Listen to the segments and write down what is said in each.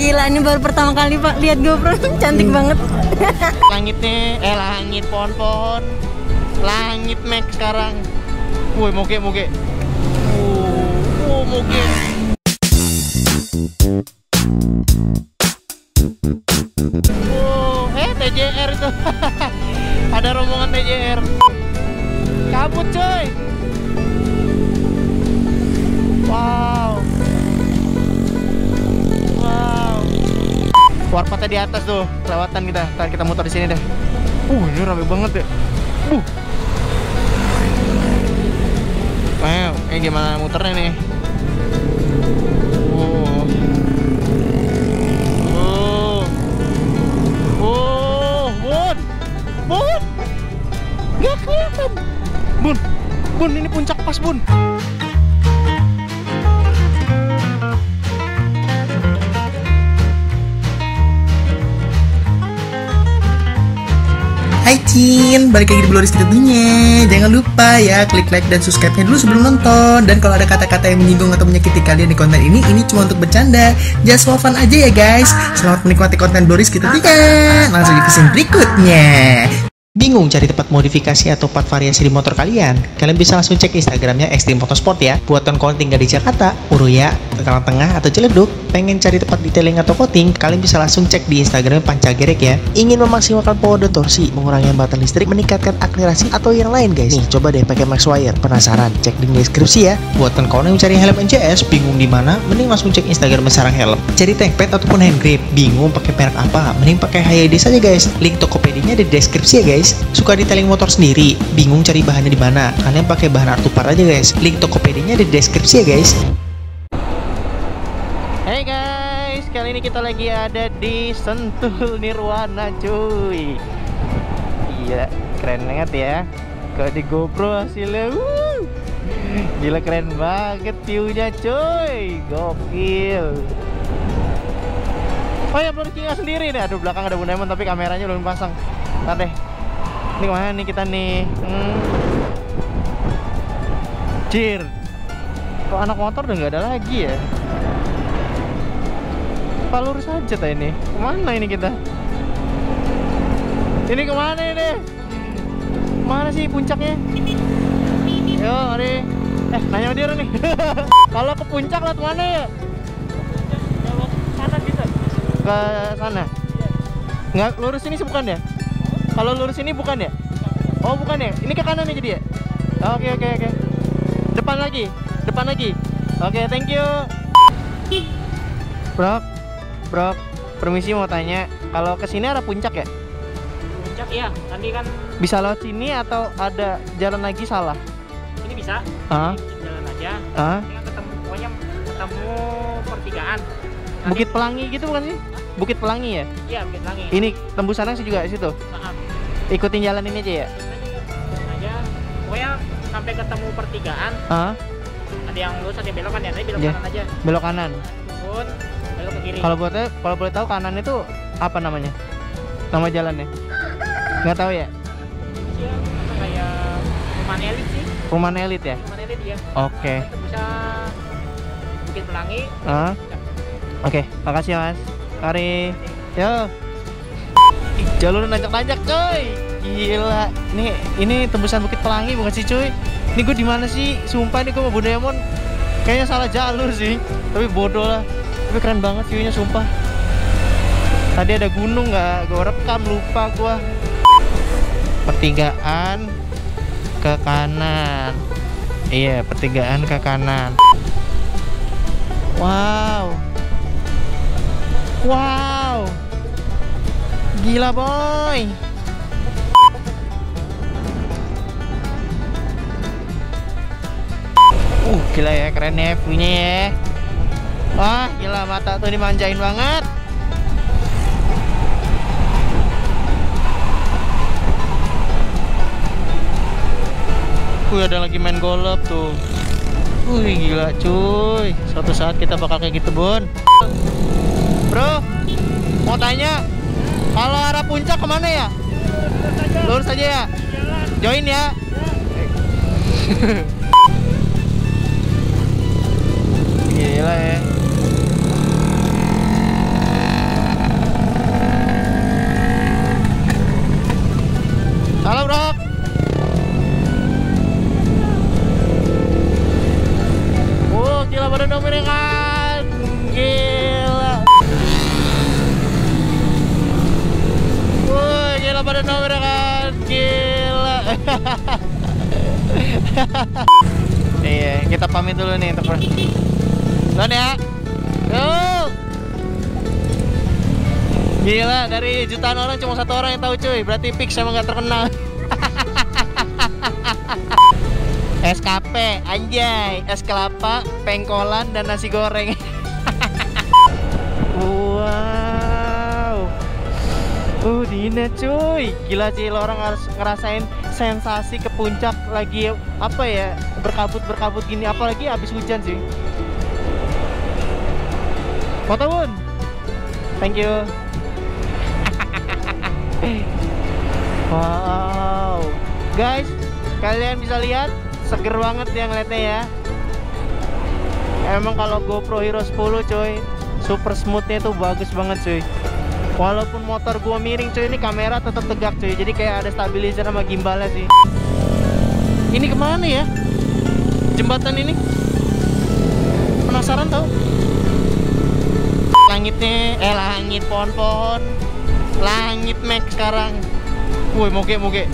Gila, ini baru pertama kali Pak lihat GoPro. Cantik banget. Langitnya, langit pohon-pohon. Langit Mac sekarang. Woi, moge. Moge. TJR itu. Ada rombongan TJR. Kabut coy. Wow. Warpatnya di atas tuh, kelewatan kita. Ntar kita muter di sini deh. Ini rame banget ya. Wow, gimana muternya nih? Bun, nggak kelihatan. Bun, ini puncak pas, Bun. Hai Cin, balik lagi di Bloris tentunya. Jangan lupa ya klik like dan subscribe-nya dulu sebelum nonton. Dan kalau ada kata-kata yang menyinggung atau menyakiti kalian di konten ini cuma untuk bercanda. Just for fun aja ya guys. Selamat menikmati konten Bloris kita tiga. Langsung di scene berikutnya. Bingung cari tempat modifikasi atau part variasi di motor kalian? Kalian bisa langsung cek Instagramnya Extreme Motorsport ya. Buat kawan tinggal di Jakarta, Uruya, Tegalang Tengah, atau Ciledug, pengen cari tempat detailing atau coating, kalian bisa langsung cek di Instagram Pancagerek ya. Ingin memaksimalkan power dan torsi, mengurangi hambatan listrik, meningkatkan akselerasi, atau yang lain guys. Nih, coba deh pakai Maxwire. Penasaran? Cek link deskripsi ya. Buat kawan yang mencari helm NCS, bingung di mana? Mending langsung cek Instagram Sarang Helm. Cari tank pad ataupun hand grip, bingung pakai merek apa? Mending pakai HYD saja guys. Link Tokopedia-nya di deskripsi ya guys. Suka detailing motor sendiri, bingung cari bahannya di mana? Kalian pakai bahan Artupar aja guys. Link Tokopedia-nya di deskripsi ya guys. Hey guys, kali ini kita lagi ada di Sentul Nirwana cuy. Iya, keren banget ya. Kalau di GoPro hasilnya gila, keren banget view-nya cuy. Gokil. Oh ya, belum tinggal sendiri deh. Aduh, belakang ada Bunda Emon tapi kameranya belum pasang. Ntar deh. Ini kemana nih kita nih? Cir. Kok anak motor udah nggak ada lagi ya? Pak lurus aja ta ini. Kemana ini kita? Ini kemana ini? Mana sih puncaknya? Yo, mari. Nanya sama dia nih. Kalau ke puncak lewat mana ya? Lewat kanan bisa. Ke sana? Nggak, lurus ini sih bukan ya? Kalau lurus ini bukan ya? Oh bukan ya? Ini ke kanan nih jadi ya? Oke. Depan lagi. Oke, thank you. Bro, permisi mau tanya, kalau kesini ada puncak ya? Puncak ya, nanti kan Bisa lewat sini atau ada jalan lagi salah? ini bisa. Ini jalan aja. Ini kan pokoknya ketemu pertigaan. Nanti, Bukit Pelangi gitu bukan sih? Bukit Pelangi ya? Iya, Bukit Pelangi. Ini tembusannya sih juga di situ. Maaf. Ikutin jalan ini aja ya? Aja. Pokoknya sampai ketemu pertigaan. Ada yang lurus, ada yang belok kan ya. Nanti belok kanan aja. Belok kanan. Turun, belok ke kiri. Kalau boleh tahu kanan itu apa namanya? Nama jalannya? Nggak tahu ya? Iya, kayak perumahan elit sih. Perumahan elit ya? Perumahan elit ya. Oke. Itu bisa Bukit Pelangi. Oke, makasih mas. Mari. Yo. Jalur nanjak-nanjak coy. Gila. Ini tembusan Bukit Pelangi bukan sih cuy? Ini gue di mana sih? Sumpah ini gue sama Bunda Emon kayaknya salah jalur sih. Tapi bodoh lah. Tapi keren banget view-nya sumpah. Tadi ada gunung nggak? Gue rekam, lupa gue. Pertigaan ke kanan. Iya, pertigaan ke kanan. Wow. Gila boy. Gila ya, keren ya view-nya ya. Wah, gila, mata tuh dimanjain banget. Ada lagi main golf tuh. Gila cuy. Suatu saat kita bakal kayak gitu, Bun. Bro, mau tanya, kalau arah puncak kemana ya? Lurus aja ya. Join ya. Gila ya. Iya, kita pamit dulu nih untuk Don ya. Yuk. Gila, dari jutaan orang cuma satu orang yang tahu cuy. Berarti fix emang gak terkenal. SKP, anjay, es kelapa, pengkolan, dan nasi goreng. Wow. Dina cuy. Gila sih, lo orang harus ngerasain sensasi ke puncak lagi apa ya, berkabut gini, apalagi habis hujan sih. Foto Bun. Thank you. Wow. Guys, kalian bisa lihat seger banget ya ngeliatnya ya. Emang kalau GoPro Hero 10 coy, super smoothnya tuh bagus banget cuy. Walaupun motor gua miring cuy, ini kamera tetap tegak cuy. Jadi kayak ada stabilizer sama gimbalnya sih. Ini kemana ya jembatan ini? Penasaran tau. Langitnya, langit, pohon-pohon, langit Mac sekarang. Woi, moge. Moge.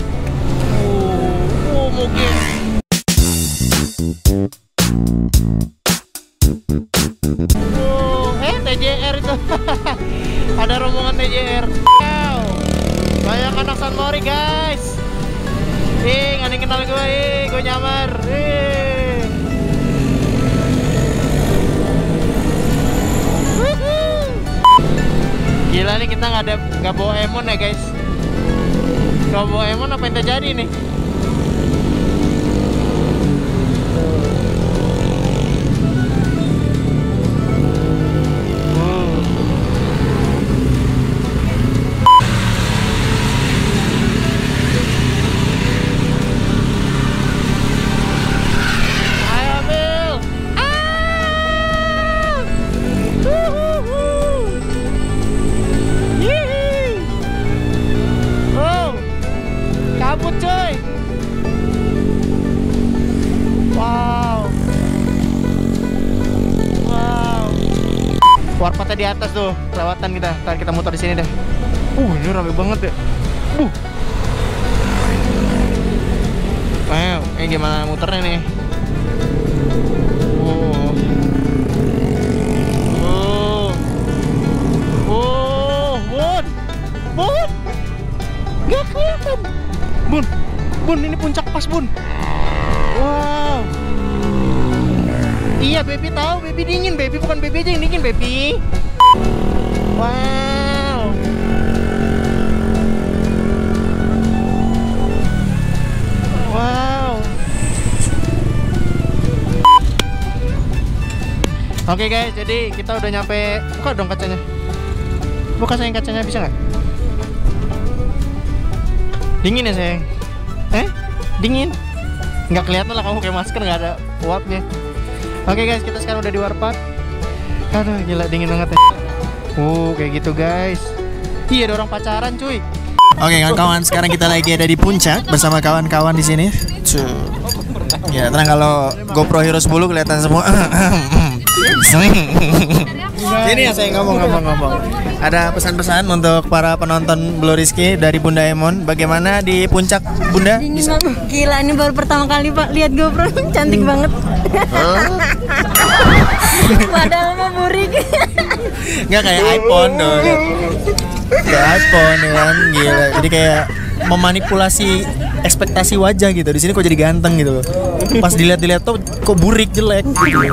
TJR itu. Ada rombongan TJR. Wow. Banyak anak San Mori guys. Nggak ada yang kenal gue. Gue nyamar. Gila nih, kita nggak bawa Emon ya guys. Kalau bawa Emon apa yang terjadi nih? Kabut coy. Wow. Warpatnya di atas tuh, kelewatan kita. Ntar kita muter di sini deh. Ini rame banget ya. Wow, ini gimana muternya nih? Bun. Gak kelihatan. Bun, ini puncak pas, Bun. Wow. Iya, baby tahu, baby dingin, baby bukan baby aja yang dingin, baby. Wow. Wow. Oke guys, jadi kita udah nyampe. Buka dong kacanya. Buka sayang kacanya, bisa nggak? Dingin ya sayang? Dingin? Nggak kelihatan lah, kamu kayak masker, nggak ada uapnya. Oke guys, kita sekarang udah di Warpat. Aduh gila, dingin banget ya. Kayak gitu guys. Iya, ada orang pacaran cuy. Oke kawan-kawan, sekarang kita lagi ada di puncak bersama kawan-kawan di sini. Ya tenang, kalau GoPro Hero 10 kelihatan semua. Sini ya saya ngomong. Ada pesan-pesan untuk para penonton Bloriski dari Bunda Emon. Bagaimana di puncak Bunda? Gila, ini baru pertama kali Pak lihat GoPro, cantik banget. Padahal mah burik. Nggak kayak iPhone dong. Kayak iPhone ya kan, gila. Jadi kayak memanipulasi ekspektasi wajah gitu. Di sini kok jadi ganteng gitu loh. Pas dilihat tuh kok burik, jelek gitu.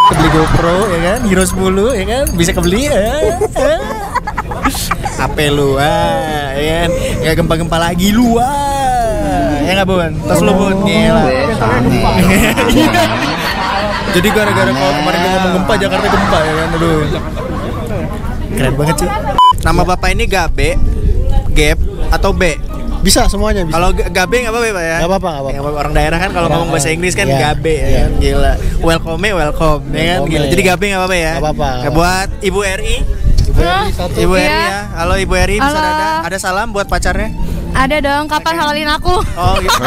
Kebeli GoPro ya kan, Hero 10 ya kan, bisa kebeli ya. HP lu ya kan, nggak gempa-gempa lagi lu ya nggak Bun? Tas lu Bun, gila. Jadi gara-gara kalau kemarin gue ngomong gempa, Jakarta gempa ya kan, aduh. Keren banget sih. Nama bapak ini Gabe, Gap atau B? Bisa semuanya bisa. Kalau Gabe nggak apa-apa Pak ya? Nggak apa-apa. Orang daerah kan kalau ngomong bahasa Inggris kan Gabe ya kan, gila. Welcome ya kan, gila. Jadi Gabe nggak apa-apa ya? Nggak apa-apa. Buat Ibu RI. Ibu RI ya. Halo Ibu RI, bisa ada salam buat pacarnya? Ada dong, kapan halalin aku? Oh gitu.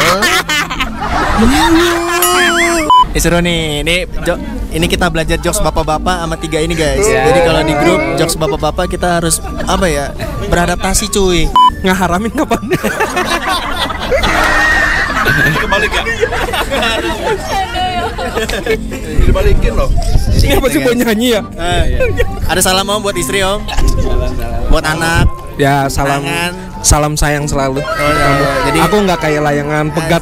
Seru nih, ini kita belajar jokes bapak-bapak sama tiga ini guys. Jadi kalau di grup jokes bapak-bapak kita harus apa ya, beradaptasi cuy. Ngaharamin kapan? Kebalik ya? Dibalikin loh. Ini apa sih buat nyanyi ya? Ada salam om buat istri om. Buat anak. Ya salam sayang selalu. Jadi aku nggak kayak layangan pegat.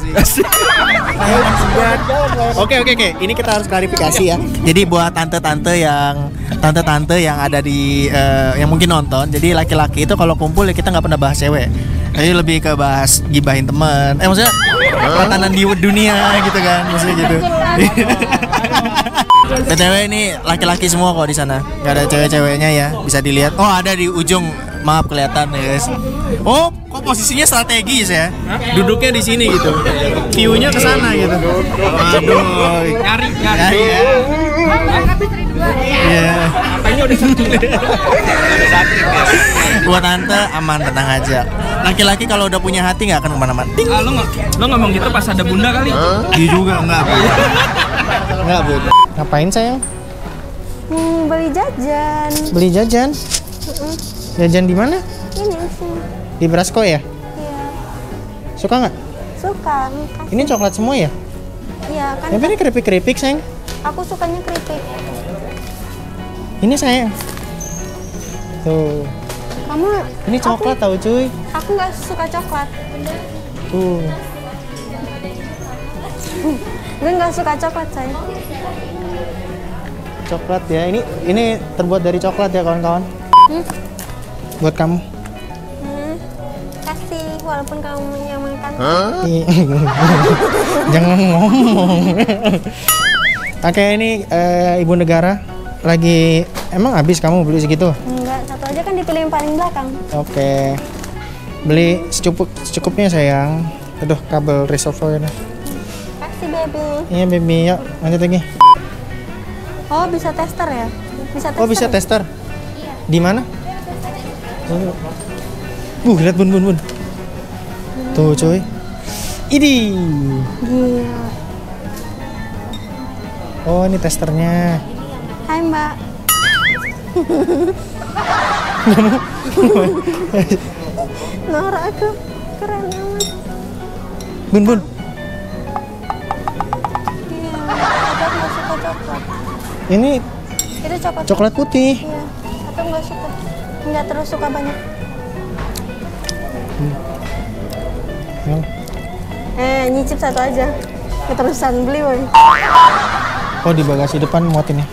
Oke. Ini kita harus klarifikasi ya. Jadi buat tante-tante yang ada di yang mungkin nonton. Jadi laki-laki itu kalau kumpul ya kita nggak pernah bahas cewek. Jadi lebih ke bahas gibahin teman. Maksudnya tatanan di dunia gitu kan, maksudnya gitu. BTW ini laki-laki semua kok di sana. Nggak ada cewek-ceweknya ya. Bisa dilihat. Oh ada di ujung. Maaf kelihatan ya guys. Oh, kok posisinya strategis ya? Duduknya di sini gitu. View-nya ke sana gitu. Aduh. Nyari ya. Iya. Apanya udah satu. Buat tante aman, tenang aja. Laki-laki kalau udah punya hati nggak akan kemana-mana. Lo ngomong gitu pas ada bunda kali? Iya juga enggak. Enggak, Bu. Ngapain sayang? Beli jajan. Beli jajan? Jajan di mana? Ini sih. Di Brasco ya? Iya. Suka nggak? Suka. Ini coklat semua ya? Iya kan. Tapi ini keripik-keripik sayang. Aku sukanya keripik. Ini sayang. Tuh. Kamu? Ini coklat tahu cuy. Aku nggak suka coklat. Tuh. Gue nggak suka coklat sayang. Coklat ya. Ini terbuat dari coklat ya kawan-kawan. Buat kamu. Kasih walaupun kamu yang makan. Jangan ngomong. Oke, ini ibu negara lagi emang habis kamu beli segitu? Enggak, satu aja kan dipilih yang paling belakang. Oke. Beli secukupnya sayang. Aduh, kabel reservoir. Kasih baby. Iya baby, yuk lanjut lagi. Oh, bisa tester ya? Bisa tester. Oh, bisa tester. Iya. Di mana? Lihat bun. Tuh cuy. Idi. Gila. Oh, ini testernya. Hai Mbak. Norak aku. Keren banget. Bun. Iya. Aku nggak suka coklat. Ini Itu coklat putih. Iya. Aku nggak suka. Nggak terus suka banyak. Nyicip satu aja. Keterusan beli woy. Oh, di bagasi depan muatin ya.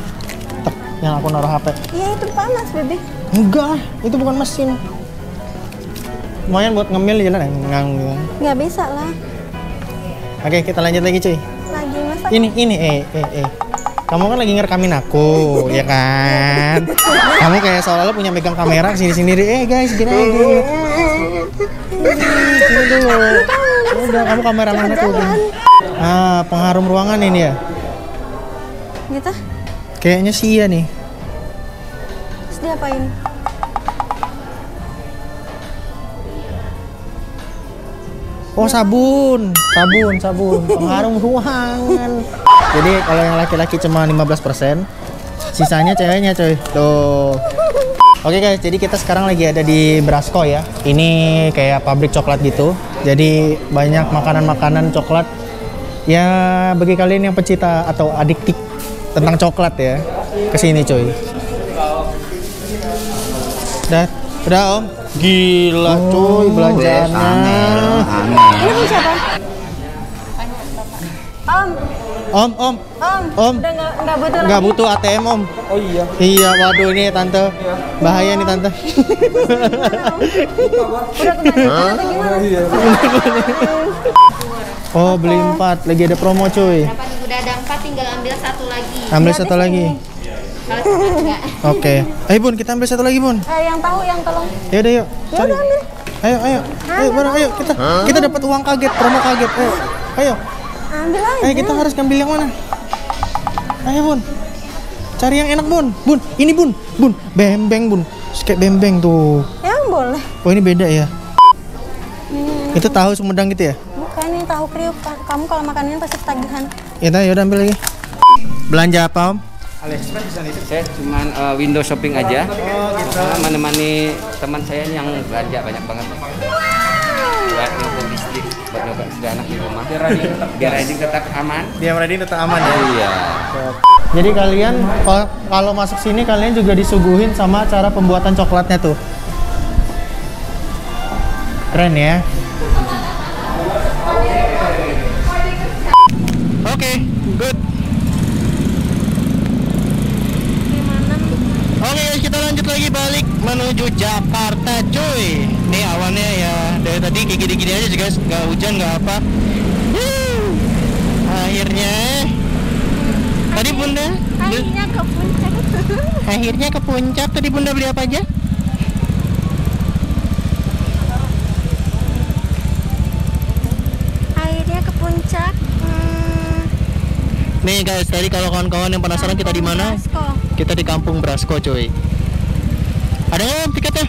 Tek, yang aku naruh HP. Iya itu panas baby. Enggak, itu bukan mesin. Lumayan buat ngemil di jalan ngang gitu. Nggak bisa lah. Oke, kita lanjut lagi cuy. Lagi masak. Ini kamu kan lagi ngerekamin aku, ya kan? Kamu kayak seolah-olah punya megang kamera sini sendiri. Guys, gini aja. Sini dulu. Udah, kamu kameramen aku. Pengharum ruangan ini ya? Gitu? Kayaknya sih iya nih. Terus diapain? Oh, sabun. Pengharum ruangan. Jadi kalau yang laki-laki cuma 15%, sisanya ceweknya coy. Tuh. Oke guys, jadi kita sekarang lagi ada di Brasco ya. Ini kayak pabrik coklat gitu. Jadi banyak makanan-makanan coklat. Ya bagi kalian yang pecinta atau adiktif tentang coklat ya, kesini coy. Udah om. Gila cuy belanjaannya. Ini punya siapa? Om. Om. Udah nggak butuh Nggak lagi. butuh ATM om. Oh iya. Iya, waduh ini tante. Bahaya nih tante. Udah kembali atau gimana? Oh beli 4, lagi ada promo cuy. Udah ada 4, tinggal ambil satu lagi. Ambil satu lagi. Kalau cuma enggak. Oke. Ayo bun, kita ambil satu lagi bun. Yang tahu yang tolong. Ya udah yuk. Ya udah ambil. Ayo bareng ayo kita dapat uang kaget, promo kaget. Ayo. Ambil aja. Ayo kita harus ngambil yang mana? Ayo bun. Cari yang enak bun. Bun, ini bun. Bembeng bun. Kayak bembeng tuh. Yang boleh. Oh ini beda ya. Itu tahu Sumedang gitu ya? Bukan ini tahu kriuk. Kamu kalau makan ini pasti ketagihan. Ya udah ambil lagi. Belanja apa om? AliExpress bisa nih. Saya cuman window shopping aja. Menemani teman saya yang belanja banyak banget. Buat untuk listrik. buat nyoba sudah anak di rumah. Biar riding tetap aman. Biar riding tetap aman ya. Iya. Jadi kalian kalau masuk sini kalian juga disuguhin sama cara pembuatan coklatnya tuh. Keren ya. Oke, good. Oke guys, kita lanjut lagi balik menuju Jakarta cuy. Nih awannya ya dari tadi kayak gini-gini aja sih guys, nggak hujan nggak apa. Akhirnya tadi bunda Akhirnya ke puncak. akhirnya ke puncak. Tadi bunda beli apa aja? Akhirnya ke puncak. Nih guys, tadi kalau kawan-kawan yang penasaran kita di mana? Kita di Kampung Brasko cuy. Ada nggak tiketnya?